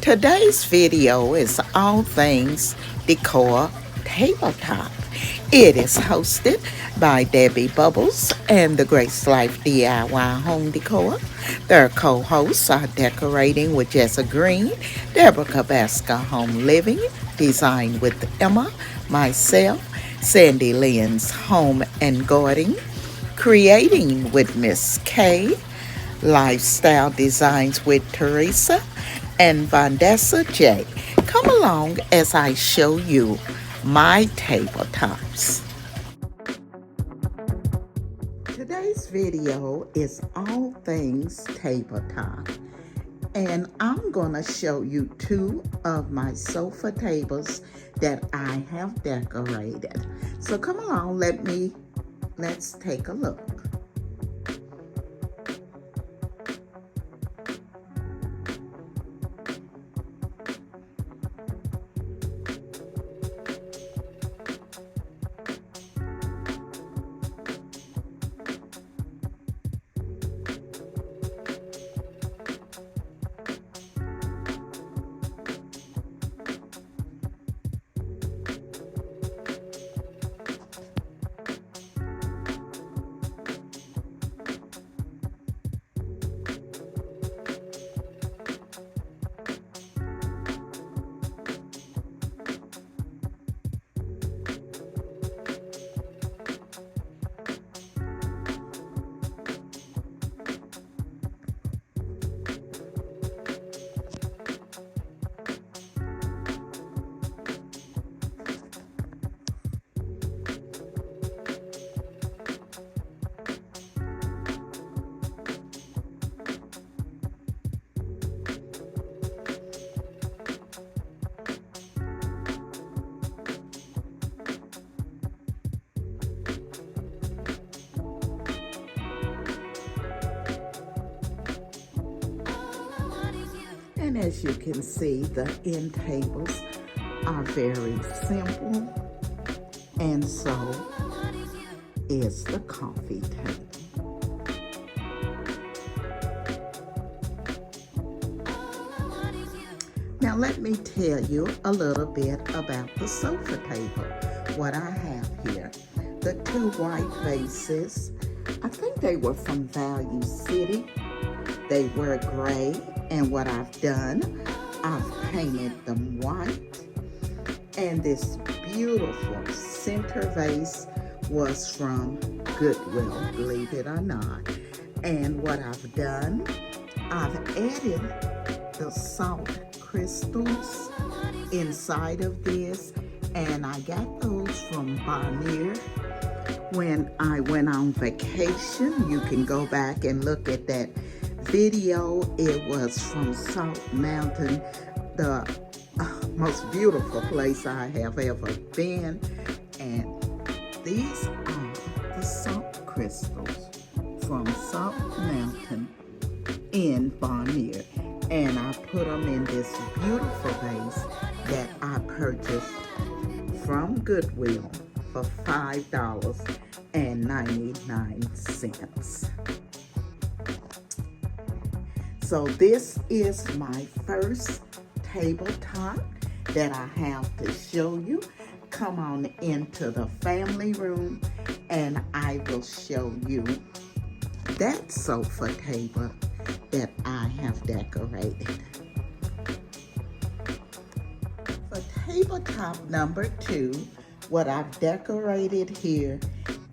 Today's video is all things decor tabletop. It is hosted by Debbie Bubbles and the Grace Life DIY Home Decor. Their co-hosts are Decorating with Jessa Green, Deborah Kabaska Home Living, Design with Emma, myself, Sandy Lynn's Home and Gardening, Creating with Miss K, Lifestyle Designs with Teresa, and Vandessa J. Come along as I show you my tabletops. Today's video is all things tabletop, and I'm going to show you two of my sofa tables that I have decorated. So come along, let's take a look. And as you can see, the end tables are very simple, and so is the coffee table. Now let me tell you a little bit about the sofa table, what I have here. The two white vases, I think they were from Value City. They were gray, and what I've done, I've painted them white. And this beautiful center vase was from Goodwill, believe it or not. And what I've done, I've added the salt crystals inside of this, and I got those from Barnier when I went on vacation. You can go back and look at that video. It was from Salt Mountain, the most beautiful place I have ever been. And these are the salt crystals from Salt Mountain in Barnier. And I put them in this beautiful vase that I purchased from Goodwill for $5.99. So this is my first tabletop that I have to show you. Come on into the family room and I will show you that sofa table that I have decorated. For tabletop number 2, what I've decorated here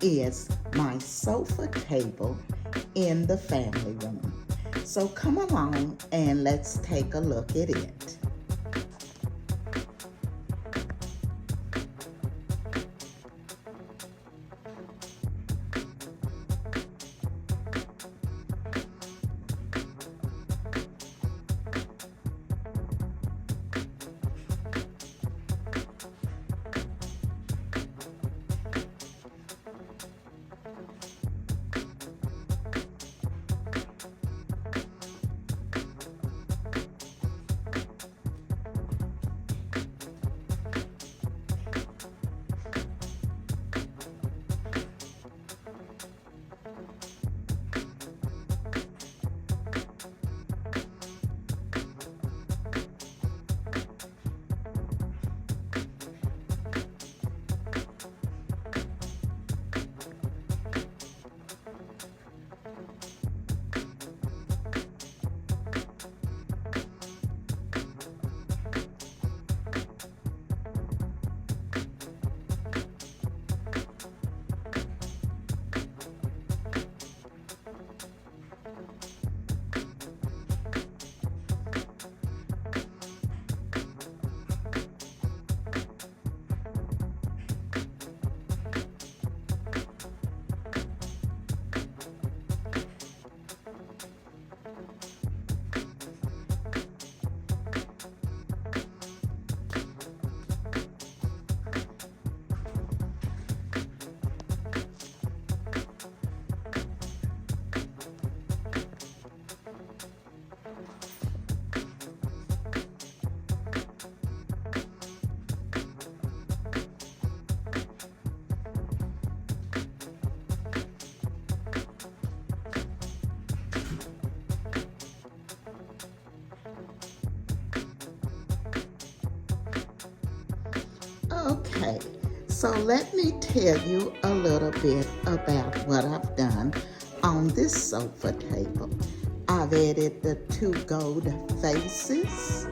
is my sofa table in the family room. So come along and let's take a look at it. Okay, so let me tell you a little bit about what I've done on this sofa table. I've added the two gold vases,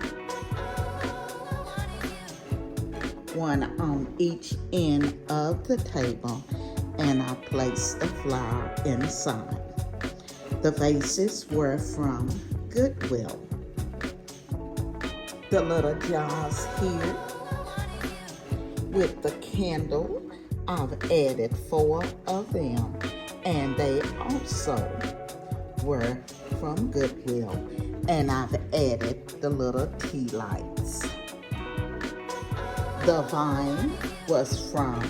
one on each end of the table, and I placed the flower inside. The vases were from Goodwill. The little jars here with the candle, I've added 4 of them, and they also were from Goodwill. And I've added the little tea lights. The vine was from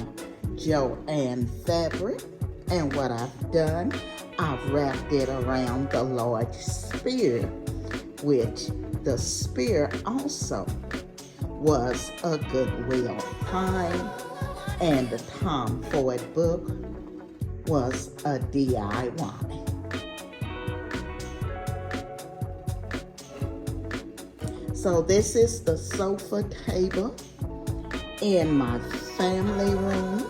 Joann Fabric, and what I've done, I've wrapped it around the large spear, which the spear also was a Goodwill find, and the Tom Ford book was a DIY. So this is the sofa table in my family room,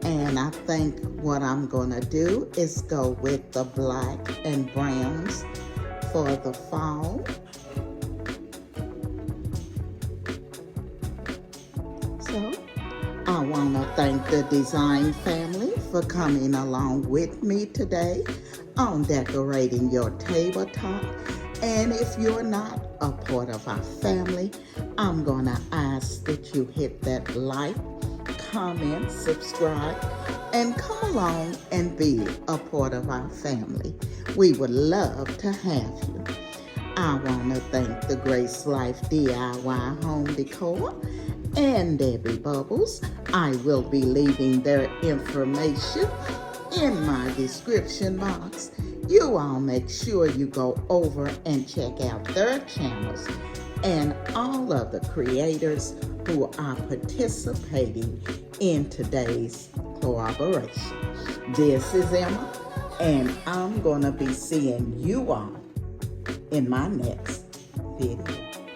and I think what I'm gonna do is go with the black and browns for the fall. So I want to thank the design family for coming along with me today on decorating your tabletop. And if you're not a part of our family, I'm going to ask that you hit that like, comment, subscribe, and come along and be a part of our family. We would love to have you. I want to thank the Grace Life DIY Home Decor and Debbie Bubbles. I will be leaving their information in my description box. You all make sure you go over and check out their channels and all of the creators who are participating in today's collaboration. This is Emma, and I'm going to be seeing you all in my next video.